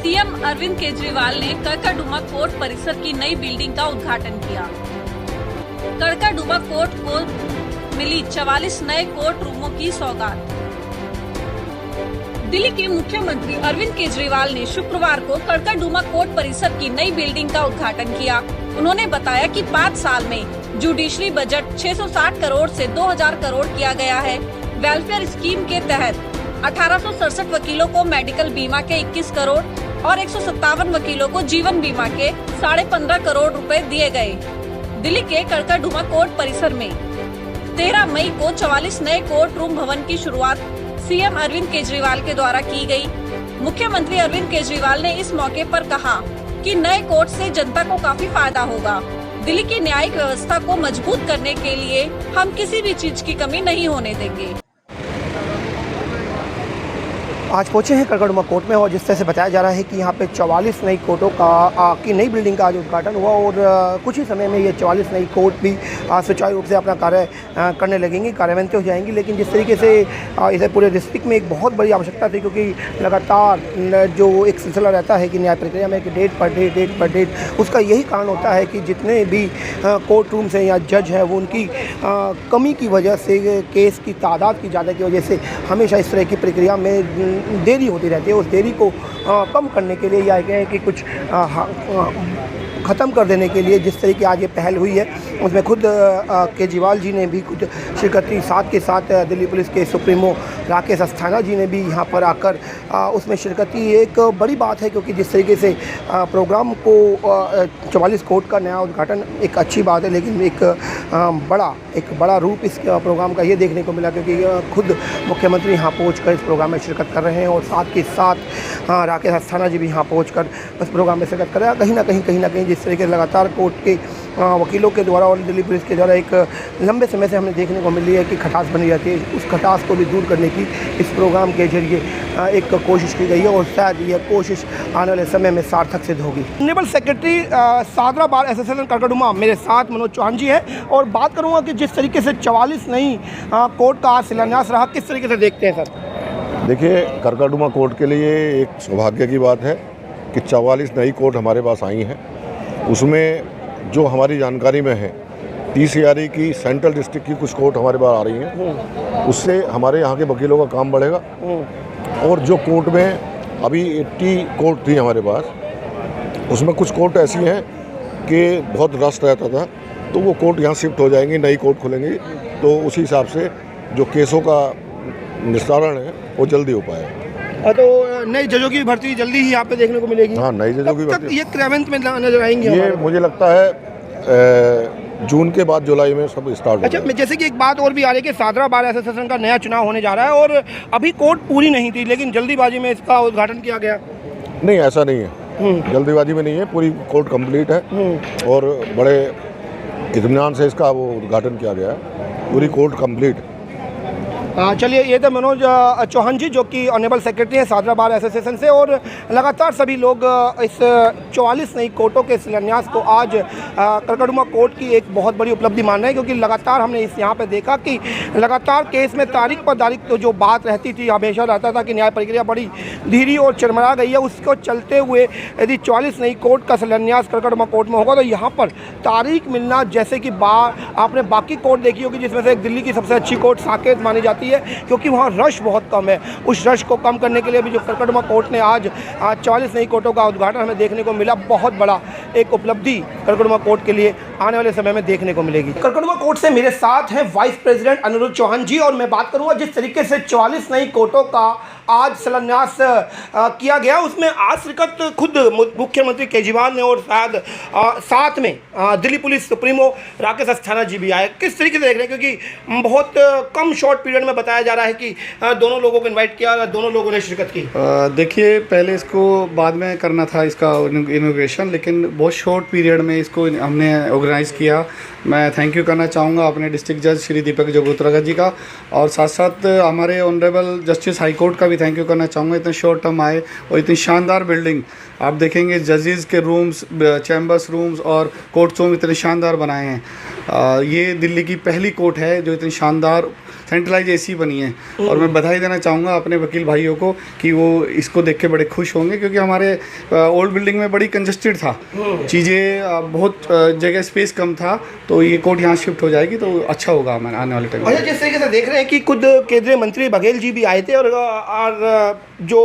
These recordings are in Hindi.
सीएम अरविंद केजरीवाल ने कड़काडूमा कोर्ट परिसर की नई बिल्डिंग का उद्घाटन किया। कड़काडूमा कोर्ट को मिली 44 नए कोर्ट रूमों की सौगात। दिल्ली के मुख्यमंत्री अरविंद केजरीवाल ने शुक्रवार को कड़काडूमा कोर्ट परिसर की नई बिल्डिंग का उद्घाटन किया। उन्होंने बताया कि 5 साल में जुडिशरी बजट 660 करोड़ से 2000 करोड़ किया गया है। वेलफेयर स्कीम के तहत 1867 वकीलों को मेडिकल बीमा के 21 करोड़ और 157 वकीलों को जीवन बीमा के 15.5 करोड़ रुपए दिए गए। दिल्ली के कड़काडूमा कोर्ट परिसर में 13 मई को 44 नए कोर्ट रूम भवन की शुरुआत सीएम अरविंद केजरीवाल के द्वारा की गई। मुख्यमंत्री अरविंद केजरीवाल ने इस मौके पर कहा कि नए कोर्ट से जनता को काफी फायदा होगा। दिल्ली की न्यायिक व्यवस्था को मजबूत करने के लिए हम किसी भी चीज की कमी नहीं होने देंगे। आज पहुँचे हैं कड़काडूमा कोर्ट में और जिस तरह से बताया जा रहा है कि यहाँ पे 44 नई कोर्टों की नई बिल्डिंग का आज उद्घाटन हुआ और कुछ ही समय में ये 44 नई कोर्ट भी सुचारू रूप से अपना कार्य करने लगेंगी, कार्यान्वित हो जाएंगी। लेकिन जिस तरीके से इसे पूरे डिस्ट्रिक्ट में एक बहुत बड़ी आवश्यकता थी, क्योंकि लगातार जो एक सिलसिला रहता है कि न्याय प्रक्रिया में कि डेट पर डेट, उसका यही कारण होता है कि जितने भी कोर्ट रूम्स हैं या जज हैं वो उनकी कमी की वजह से, केस की तादाद की ज़्यादा की वजह से हमेशा इस तरह की प्रक्रिया में देरी होती रहती है। उस देरी को कम करने के लिए या कहें कि कुछ ख़त्म कर देने के लिए जिस तरीके आज ये पहल हुई है, उसमें खुद केजरीवाल जी ने भी कुछ शिरकती, साथ के साथ दिल्ली पुलिस के सुप्रीमो राकेश अस्थाना जी ने भी यहाँ पर आकर उसमें शिरकती। एक बड़ी बात है क्योंकि जिस तरीके से प्रोग्राम को 44 कोर्ट का नया उद्घाटन एक अच्छी बात है, लेकिन एक बड़ा रूप इस प्रोग्राम का ये देखने को मिला, क्योंकि खुद मुख्यमंत्री यहाँ पहुँचकर इस प्रोग्राम में शिरकत कर रहे हैं और साथ के साथ राकेश अस्थाना जी भी यहाँ पहुँचकर इस प्रोग्राम में शिरकत कर रहे हैं। कहीं ना कहीं जिस तरीके से लगातार कोर्ट के वकीलों के द्वारा और दिल्ली पुलिस के द्वारा एक लंबे समय से हमें देखने को मिल रही है कि खटास बनी रहती है, उस खटास को भी दूर करने की इस प्रोग्राम के जरिए एक कोशिश की गई है और शायद यह कोशिश आने वाले समय में सार्थक सिद्ध होगी। Honourable secretary Shahdara bar association Karkardooma मेरे साथ मनोज चौहान जी है और बात करूँगा कि जिस तरीके से 44 नई कोर्ट का आज शिलान्यास रहा, किस तरीके से देखते हैं सर? देखिए, कड़काडूमा कोर्ट के लिए एक सौभाग्य की बात है कि 44 नई कोर्ट हमारे पास आई हैं। उसमें जो हमारी जानकारी में है, TCRE की सेंट्रल डिस्ट्रिक्ट की कुछ कोर्ट हमारे पास आ रही हैं। उससे हमारे यहाँ के वकीलों का काम बढ़ेगा और जो कोर्ट में अभी 80 कोर्ट थी हमारे पास, उसमें कुछ कोर्ट ऐसी हैं कि बहुत रश रहता था, तो वो कोर्ट यहाँ शिफ्ट हो जाएंगी, नई कोर्ट खुलेंगी, तो उसी हिसाब से जो केसों का निस्तारण है वो जल्दी हो पाएगा। तो नई जजों की भर्ती जल्दी ही यहाँ पे देखने को मिलेगी? हाँ, नई जजों की भर्ती ये क्रियान्वित में नजर आएंगी? ये मुझे लगता है जून के बाद जुलाई में सब स्टार्ट हो। अच्छा, जैसे कि एक बात और भी आ रही है कि सादरा बार एसोसिएशन का नया चुनाव होने जा रहा है और अभी कोर्ट पूरी नहीं थी, लेकिन जल्दीबाजी में इसका उद्घाटन किया गया। नहीं, ऐसा नहीं है, जल्दीबाजी में नहीं है, पूरी कोर्ट कंप्लीट है और बड़े इत्मीनान से इसका वो उद्घाटन किया गया है, पूरी कोर्ट कंप्लीट। चलिए, ये तो मनोज चौहान जी जो कि ऑनरेबल सेक्रेटरी हैं सादरा बार एसोसिएशन से, और लगातार सभी लोग इस 44 नई कोर्टों के शिलान्यास को आज कड़काडूमा कोर्ट की एक बहुत बड़ी उपलब्धि मान रहे हैं, क्योंकि लगातार हमने इस यहाँ पे देखा कि लगातार केस में तारीख पर तारीख तो जो बात रहती थी, हमेशा रहता था कि न्याय प्रक्रिया बड़ी धीरे और चरमरा गई है। उसको चलते हुए यदि 44 नई कोर्ट का शिलान्यास कड़काडूमा कोर्ट में होगा तो यहाँ पर तारीख मिलना, जैसे कि आपने बाकी कोर्ट देखी होगी जिसमें से एक दिल्ली की सबसे अच्छी कोर्ट साकेत मानी जाती है, क्योंकि वहाँ रश बहुत कम है। उस रश को कम करने के लिए भी जो कड़काडूमा कोर्ट ने आज 44 नई कोर्टों का उद्घाटन हमें देखने को मिला, बहुत बड़ा एक उपलब्धि कड़काडूमा कोर्ट के लिए आने वाले समय में देखने को मिलेगी। कड़काडूमा कोर्ट से मेरे साथ हैं वाइस प्रेसिडेंट अनिरुद्ध चौहान जी और मैं बात करूंगा जिस तरीके से 44 नई कोर्टों का आज शिलान्यास किया गया, उसमें आज शिरकत खुद मुख्यमंत्री केजरीवाल ने और शायद साथ में दिल्ली पुलिस सुप्रीमो राकेश अस्थाना जी भी आए। किस तरीके से देख रहे हैं, क्योंकि बहुत कम शॉर्ट पीरियड में बताया जा रहा है कि दोनों लोगों को इनवाइट किया, दोनों लोगों ने शिरकत की? देखिए, पहले इसको बाद में करना था इसका इनॉग्रेशन, लेकिन बहुत शॉर्ट पीरियड में इसको हमने ऑर्गेनाइज़ किया। मैं थैंक यू करना चाहूँगा अपने डिस्ट्रिक्ट जज श्री दीपक जगोत्रा जी का, और साथ साथ हमारे ऑनरेबल जस्टिस हाई कोर्ट का भी थैंक यू करना चाहूँगा। इतने शॉर्ट टर्म आए और इतनी शानदार बिल्डिंग आप देखेंगे, जजेस के रूम्स, चैम्बर्स रूम्स और कोर्ट रूम इतने शानदार बनाए हैं। ये दिल्ली की पहली कोर्ट है जो इतनी शानदार सेंट्रलाइज एसी बनी है। और मैं बधाई देना चाहूँगा अपने वकील भाइयों को कि वो इसको देख के बड़े खुश होंगे, क्योंकि हमारे ओल्ड बिल्डिंग में बड़ी कंजस्टेड था, चीज़ें बहुत जगह स्पेस कम था, तो ये कोर्ट यहाँ शिफ्ट हो जाएगी तो अच्छा होगा हमारे आने वाले टाइम में। अच्छा, जिस तरीके से देख रहे हैं कि खुद केंद्रीय मंत्री बघेल जी भी आए थे और जो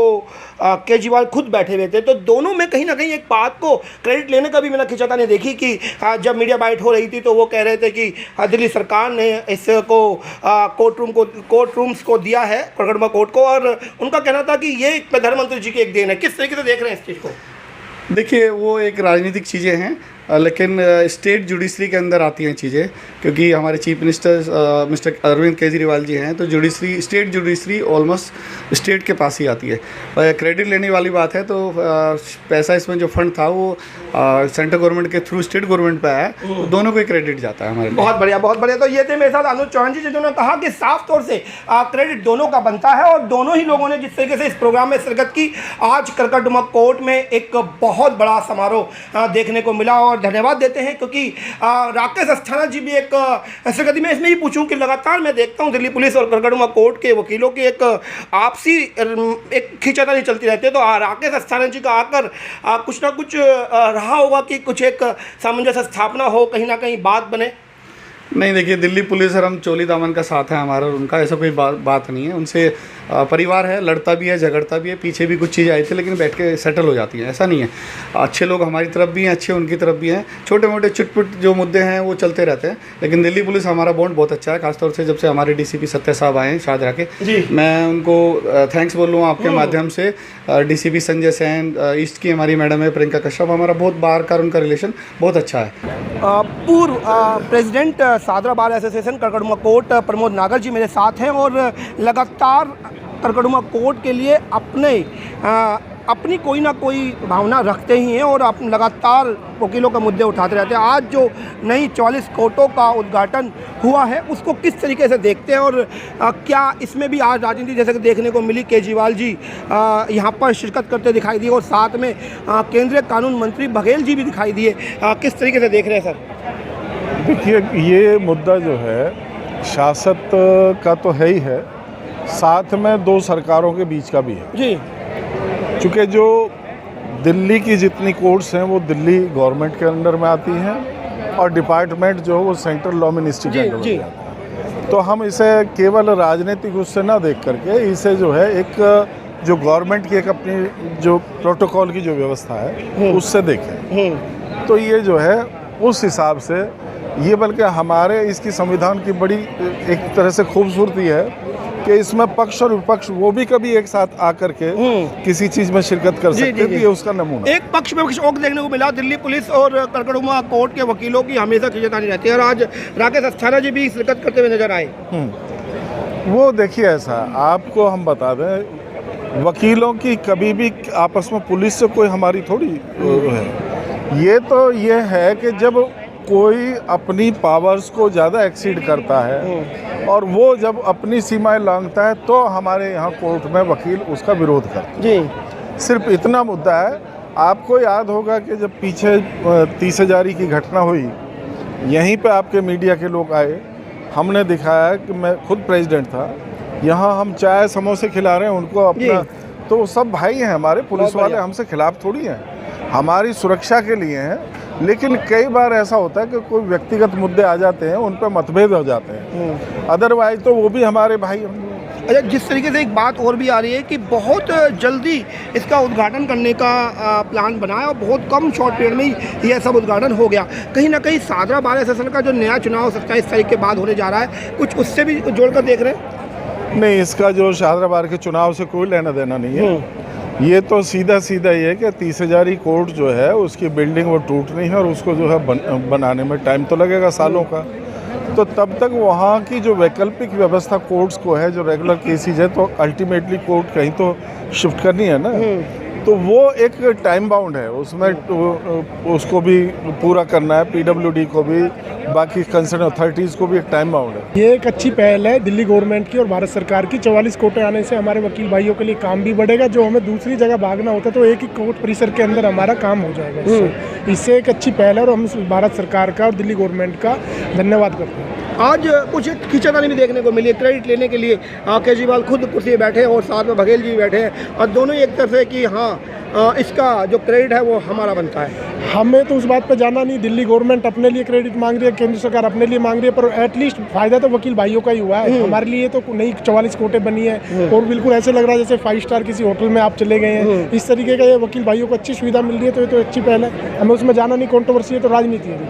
केजरीवाल खुद बैठे हुए थे, तो दोनों में कहीं ना कहीं एक बात को क्रेडिट लेने का भी मैंने खिंचातानी देखी कि जब मीडिया बाइट हो रही थी तो वो कह रहे थे कि दिल्ली सरकार ने इसको कोर्ट रूम्स को दिया है कड़कड़ुमा कोर्ट को, और उनका कहना था कि ये प्रधानमंत्री जी की एक देन है। किस तरीके से देख रहे हैं इस चीज़ को? देखिए, वो एक राजनीतिक चीज़ें हैं, लेकिन स्टेट जुडिशरी के अंदर आती हैं चीज़ें, क्योंकि हमारे chief minister mister Arvind Kejriwal ji हैं, तो judiciary, state judiciary almost state के पास ही आती है। क्रेडिट लेने वाली बात है तो पैसा इसमें जो फंड था वो सेंट्रल गवर्नमेंट के थ्रू स्टेट गवर्नमेंट पे आया, तो दोनों को ही क्रेडिट जाता है हमारे। बहुत बढ़िया, बहुत बढ़िया। तो ये थे मेरे साथ अनुज चौहान जी, जिन्होंने कहा कि साफ तौर से क्रेडिट दोनों का बनता है, और दोनों ही लोगों ने जिस तरीके से इस प्रोग्राम में शिरकत की। आज कड़कड़डुमा कोर्ट में एक बहुत बड़ा समारोह देखने को मिला, और धन्यवाद देते हैं क्योंकि राकेश अस्थाना जी भी एक शिरकती में इसमें ही पूछूं कि लगातार मैं देखता हूं दिल्ली पुलिस और कड़कड़डुमा कोर्ट के वकीलों की एक आपसी एक खींचातानी चलती रहती है, तो राकेश अस्थाना जी का आकर कुछ ना कुछ रहा होगा कि कुछ एक सामंजस्य स्थापना हो, कहीं ना कहीं बात बने। नहीं, देखिए, दिल्ली पुलिस और हम चोली दामन का साथ है हमारा और उनका, ऐसा कोई बात नहीं है। उनसे परिवार है, लड़ता भी है, झगड़ता भी है, पीछे भी कुछ चीज़ आई थी, लेकिन बैठ के सेटल हो जाती है, ऐसा नहीं है। अच्छे लोग हमारी तरफ भी हैं, अच्छे उनकी तरफ भी हैं, छोटे मोटे चुटपुट जो मुद्दे हैं वो चलते रहते हैं, लेकिन दिल्ली पुलिस हमारा बॉन्ड बहुत अच्छा है। खासतौर से जब से हमारे डीसीपी सत्य साहब आए हैं शाहजहाँ के, मैं उनको थैंक्स बोल लूँ आपके माध्यम से। डीसीपी संजय सैन, ईस्ट की हमारी मैडम है प्रियंका कश्यप, हमारा बहुत बार का उनका रिलेशन बहुत अच्छा है। पूर्व president Shahdara bar association Karkardooma court Pramod Nagar ji मेरे साथ हैं, और लगातार कड़कड़डुमा कोर्ट के लिए अपनी कोई ना कोई भावना रखते ही हैं, और लगातार वकीलों का मुद्दे उठाते रहते हैं। आज जो नई 44 कोर्टों का उद्घाटन हुआ है उसको किस तरीके से देखते हैं, और क्या इसमें भी आज राजनीति जैसे कि देखने को मिली, केजरीवाल जी यहाँ पर शिरकत करते दिखाई दिए, और साथ में केंद्रीय कानून मंत्री बघेल जी भी दिखाई दिए, किस तरीके से देख रहे हैं सर? देखिए, ये मुद्दा जो है सियासत का तो है ही है, साथ में दो सरकारों के बीच का भी है जी। चूँकि जो दिल्ली की जितनी कोर्ट्स हैं वो दिल्ली गवर्नमेंट के अंडर में आती हैं, और डिपार्टमेंट जो है वो सेंट्रल लॉ मिनिस्ट्री के अंडर में आता है। तो हम इसे केवल राजनीतिक उससे ना देख करके इसे जो है एक जो गवर्नमेंट की एक अपनी जो प्रोटोकॉल की जो व्यवस्था है उससे देखें। तो ये जो है उस हिसाब से ये, बल्कि हमारे इसकी संविधान की बड़ी एक तरह से खूबसूरती है कि इसमें पक्ष और विपक्ष वो भी कभी एक साथ आकर के किसी चीज़ में शिरकत कर सकते हैं, ये उसका नमूना। एक पक्ष में और देखने को मिला, दिल्ली पुलिस और कड़कड़डुमा कोर्ट के वकीलों की हमेशा खींचातानी रहती है, और आज राकेश अस्थाना जी भी शिरकत करते हुए नजर आए। वो देखिए, ऐसा आपको हम बता दें, वकीलों की कभी भी आपस में पुलिस से कोई हमारी थोड़ी है। ये तो ये है कि जब कोई अपनी पावर्स को ज़्यादा एक्सीड करता है और वो जब अपनी सीमाएं लांघता है तो हमारे यहाँ कोर्ट में वकील उसका विरोध करते हैं। सिर्फ इतना मुद्दा है। आपको याद होगा कि जब पीछे 30 हज़ारी की घटना हुई, यहीं पे आपके मीडिया के लोग आए, हमने दिखाया कि मैं खुद प्रेसिडेंट था, यहाँ हम चाय समोसे खिला रहे हैं उनको अपना, तो सब भाई हैं हमारे, पुलिस वाले हमसे खिलाफ थोड़ी हैं, हमारी सुरक्षा के लिए हैं। लेकिन कई बार ऐसा होता है कि कोई व्यक्तिगत मुद्दे आ जाते हैं, उन पर मतभेद हो जाते हैं, अदरवाइज तो वो भी हमारे भाई। अच्छा, जिस तरीके से एक बात और भी आ रही है कि बहुत जल्दी इसका उद्घाटन करने का प्लान बनाया, और बहुत कम शॉर्ट पीरियड में ही यह सब उद्घाटन हो गया। कहीं ना कहीं सादरा बार एसोसिएशन का जो नया चुनाव 27 तारीख के बाद होने जा रहा है, कुछ उससे भी जोड़कर देख रहे हैं? नहीं, इसका जो शाहजहाँ बार के चुनाव से कोई लेना देना नहीं है। ये तो सीधा सीधा ये कि 30 हज़ारी कोर्ट जो है उसकी बिल्डिंग वो टूट रही है, और उसको जो है बनाने में टाइम तो लगेगा सालों का। तो तब तक वहाँ की जो वैकल्पिक व्यवस्था कोर्ट्स को है, जो रेगुलर केसेज है, तो अल्टीमेटली कोर्ट कहीं तो शिफ्ट करनी है ना, तो वो एक टाइम बाउंड है, उसमें उसको भी पूरा करना है, पीडब्ल्यूडी को भी, बाकी कंसर्न अथॉरिटीज़ को भी एक टाइम बाउंड है। ये एक अच्छी पहल है दिल्ली गवर्नमेंट की और भारत सरकार की। 44 कोर्टें आने से हमारे वकील भाइयों के लिए काम भी बढ़ेगा, जो हमें दूसरी जगह भागना होता है तो एक ही कोर्ट परिसर के अंदर हमारा काम हो जाएगा। इससे एक अच्छी पहल है, और हम भारत सरकार का और दिल्ली गवर्नमेंट का धन्यवाद करते हैं। आज कुछ खींचातानी भी देखने को मिली क्रेडिट लेने के लिए। केजरीवाल खुद कुर्सी पे बैठे हैं और साथ में बघेल जी भी बैठे हैं और दोनों ही एक तरफ से कि हाँ इसका जो क्रेडिट है वो हमारा बनता है। हमें तो उस बात पे जाना नहीं, दिल्ली गवर्नमेंट अपने लिए क्रेडिट मांग रही है, केंद्र सरकार अपने लिए मांग रही है, पर एटलीस्ट फायदा तो वकील भाइयों का ही हुआ है। हमारे लिए तो नई 44 कोर्टें बनी है और बिल्कुल ऐसे लग रहा है जैसे 5 स्टार किसी होटल में आप चले गए हैं। इस तरीके का ये वकील भाइयों को अच्छी सुविधा मिल रही है तो ये तो अच्छी पहल है। हमें उसमें जाना नहीं, कंट्रोवर्सी है तो राजनीति है।